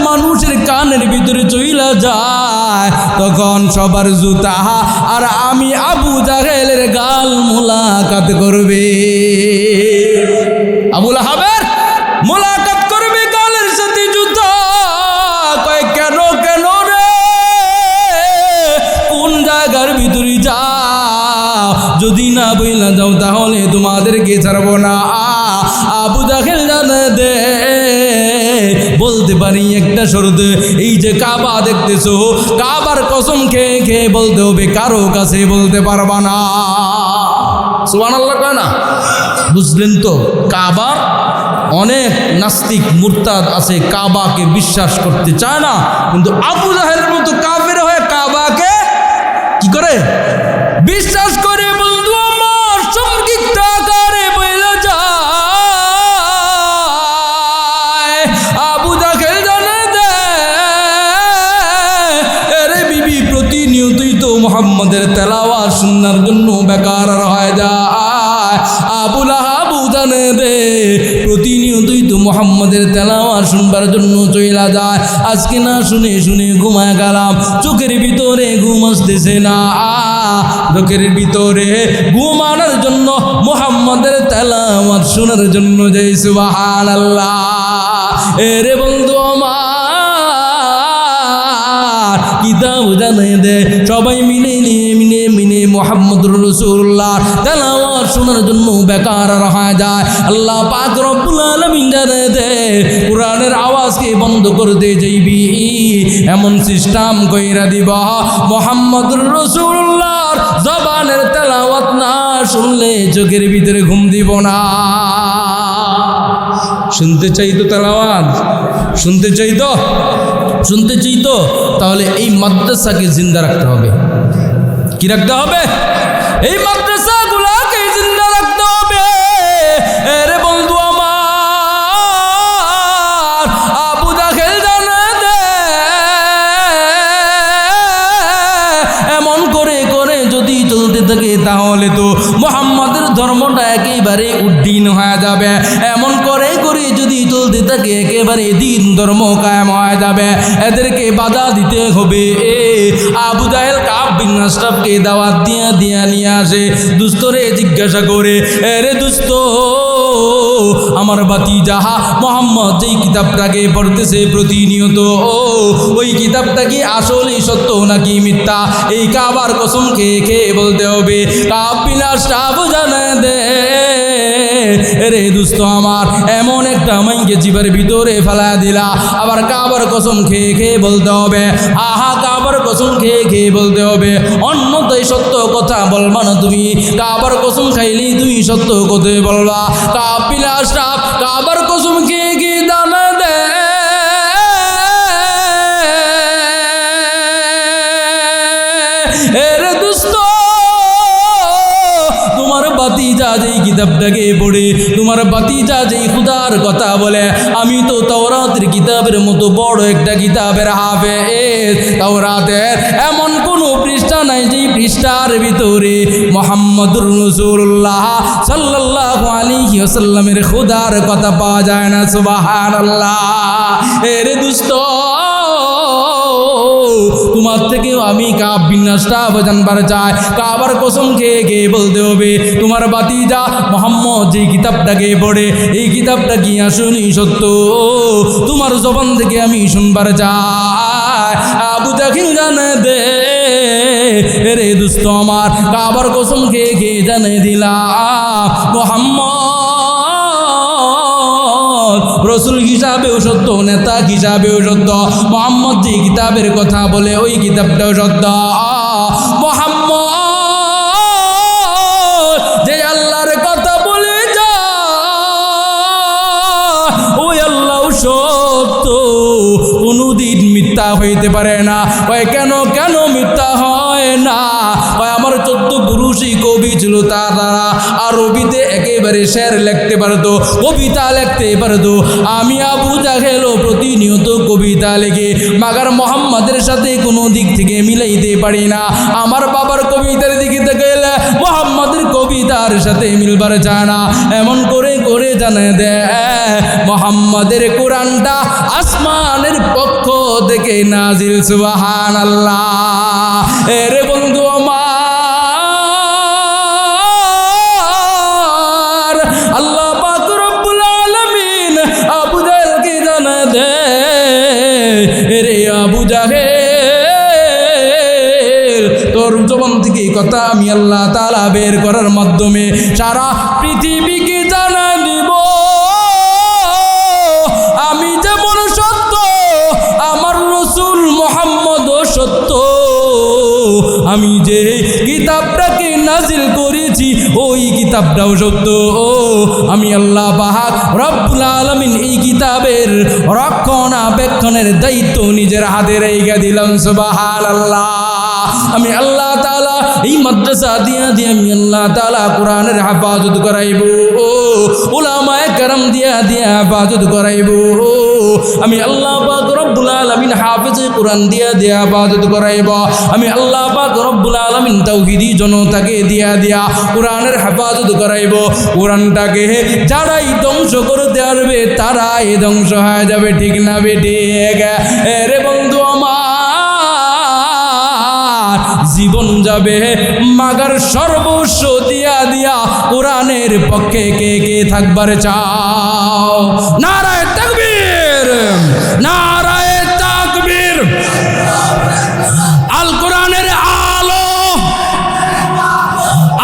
মানুষের কানের ভিতরে চইলা যায় তখন সবার জুতা আর আমি আবু জাহেলের গাল মোলাকাত করবে। আবু লাহাবের মোলাকাত করবে গালের সাথে জুতা। কয় কেন কেন রে, কোন জায়গার ভিতরে যা, যদি না বইলা যাও তাহলে তোমাদেরকে ছাড়বো না। আবু জাহেল জানে দে বলতে পারি একটা শর্ত, এই যে কাবা দেখতেছো, কাবার কসম খেয়ে খেয়ে বলতে হবে, কারো কাছে বলতে পারবা না। সুবহানাল্লাহ কয় না? বুঝলেন তো? কাবার অনেক নাস্তিক মুরতাদ আছে, কাবাকে বিশ্বাস করতে চায় না, কিন্তু আবু জাহেলের মতো কাফের হয়ে কাবাকে কি করে বিশ্বাস করে। বন্ধু আমার সংক্ষিপ্ত আকারে বইলা যায় আবু জাহেল জানে দে এরে বিবি প্রতিনিয়তই তো মুহাম্মাদের তেলাওয়াত শোনার জন্য বেকার হয়ে যায়। আবু লাহাব জানে দে প্রতিনিয়তই তো মুহাম্মাদের তেলাওয়াত শুনবার জন্য চইলা যায়। আজকে না শুনে শুনে ঘুমায় গেলাম, চোখের ভিতরে ঘুম আসতেছে না, চোখের ভিতরে ঘুম আনার জন্য মুহাম্মাদের তেলাওয়াত শোনার জন্য যাই। সুবহানাল্লাহ। এরে বন্ধু আমার কিতাব জানে দে সবাই মিলে মিলে মুহাম্মদুর রাসূলুল্লাহ তেলাওয়াত শোনার জন্য বেকার হয়ে যায়। আল্লাহ পাক রব্বুল আলামিন জানে দে কোরআনের আওয়াজকে বন্ধ করতে যাইবি এমন সিস্টেম কইরা দিব, মুহাম্মদুর রাসূলুল্লাহর জবানের তেলাওয়াত না শুনলে চোখের ভিতরে ঘুম দিব না। শুনতে চাই তো তেলাওয়াত? শুনতে চাই তো? শুনতে চাই তো? তাহলে এই মাদ্রাসাকে জিন্দা রাখতে হবে। কি রাখতে হবে? এই মাদ্রাসাগুলোকে জিন্দা রাখতে হবে। আরে বন্ধু আমার আবু জাহেল জানে দে এমন করে করে যদি চলতে থাকে তাহলে তো মুহাম্মাদের ধর্মটা একেবারে উদ্দিন হয়ে যাবে। এমন করে করে যদি চলতে থাকে একেবারে দিন ধর্ম কায়েম হয়ে যাবে। এদেরকে বাধা দিতে হবে। আবু জাহেল কাব বিন আশরাফকে দাওয়াত দিয়া নিয়ে আসে। দুস্তরে জিজ্ঞাসা করে, এরে দুস্ত আমার ভাতিজা মুহাম্মদ যেই কিতাবটাকে পড়তেছে প্রতিনিয়ত, ওই কিতাবটা কি আসলে সত্য নাকি মিথ্যা? এই কাবার কসম খেয়ে খেয়ে বলতে হবে। কাব বিন আশরাফ জানে দে রে দুস্ত আমার এমন একটা মাইকে জিবার ভিতরে ফেলা দিলা, আবার কাবার কসম খেয়ে খেয়ে বলতে হবে। আহা কাবার কসম খেয়ে খেয়ে বলতে হবে, অন্যতাই সত্য কথা বলবা না তুমি। কাবার কসম খাইলেই তুমি সত্য কথা বলবা। কাব বিন আশরাফ কাবার কসম খেয়ে খেয়ে দানা দে এরে দুস্ত তোমার ভাতিজা যেই কিতাবটাকে পড়ে, তোমার ভাতিজা যেই খুদার কথা বলে, আমি তো তাওরাতের কিতাবের মতো বড় একটা কিতাবের হাফেজ। তাওরাতের এমন কোনো পৃষ্ঠা নাই যেই পৃষ্ঠার ভিতরে মুহাম্মদুর রাসূলুল্লাহ সাল্লাল্লাহু আলাইহি ওয়াসাল্লামের খুদার কথা পাওয়া যায় না। সুবহানাল্লাহ। এরে দুস্ত তোমার থেকেও আমি কাব বিন আশরাফ জানবার চাই। কাবার কসম খেয়ে খেয়ে বলতে হবে, তোমার ভাতিজা মুহাম্মদ যে কিতাবটাকে পড়ে, এই কিতাবটা কি আসলেই সত্য? তোমার জবান থেকে আমি শুনবার চাই। আবু জাহেল জানে দে রে দুস্ত আমার কাবার কসম খেয়ে খেয়ে জানে দিলাম মুহাম্মদ রসুল হিসাবেও সত্য, নেতা হিসাবেও সত্য। মুহাম্মদ যে কিতাবের কথা বলে ওই কিতাবটাও সত্য। মুহাম্মদ যে আল্লাহর কথা বলে যা ওই আল্লাহ সত্য, কোনদিন মিথ্যা হইতে পারে না। কয় কেন কেন মিথ্যা হয় না? কয় আমার 14 পুরুষই কবি ছিল, তারা আরবিতে একেবারে শের লিখতে পারতো, কবিতা লিখতে পারতো। আমি আবু জাহেল প্রতিনিয়ত কবিতা লিখে মাগার মুহাম্মাদের সাথে কোনো দিক থেকে মিলাইতে পারি না। আমার বাবার কবিতার দিকে তাকাইলে মুহাম্মাদের কবিতার সাথে মিলবার চায় না। এমন করে করে জানে দে মুহাম্মাদের কোরআনটা আসমানের পক্ষ থেকে নাজিল। সুবহানাল্লাহ। রে বন্ধু আমার, আল্লাহ পাক রব্বুল আলামিন আবু জাহেলকে জানা দে, রে আবু জাহেল, তোর জবান থেকে কথা আমি আল্লাহ তাআলা বের করার মাধ্যমে সারা পৃথিবীকে জানা দিব আমি যেমন সত্য, আমার রাসূল মুহাম্মদও সত্য। আমি যে কিতাবটাকে নাজিল করেছি ওই কিতাবটাও সত্য। আমি আল্লাহ পাক রব্বুল আলামিন এই কিতাবের রক্ষণাবেক্ষণের দায়িত্ব নিজের হাতে রেখে দিলাম। সুবহানাল্লাহ। আমি আল্লাহ তাআলা এই মাদ্রাসা দিয়া আমি আল্লাহ তাআলা কোরআনের হেফাজত করাইব, উলামায়ে কেরাম দিয়া হেফাজত করাইব। আমি আল্লাহ পাক রব্বুল আলামিন হাফেজে কোরআন দিয়া হেফাজত করাইব। আমি আল্লাহ পাক রব্বুল আলামিন তাওহীদি জনতাকে দিয়া কোরআনের হেফাজত করাইব। কোরআনটাকে যারাই ধ্বংস করতে পারবে তারাই ধ্বংস হয়ে যাবে। ঠিক না বেঠিক? রে বন্ধু আমার, জীবন যাবে মাগার সর্বস্ব দিয়া কোরআনের পক্ষে কে কে থাকবার চাও? নারায়ে তাকবীর, না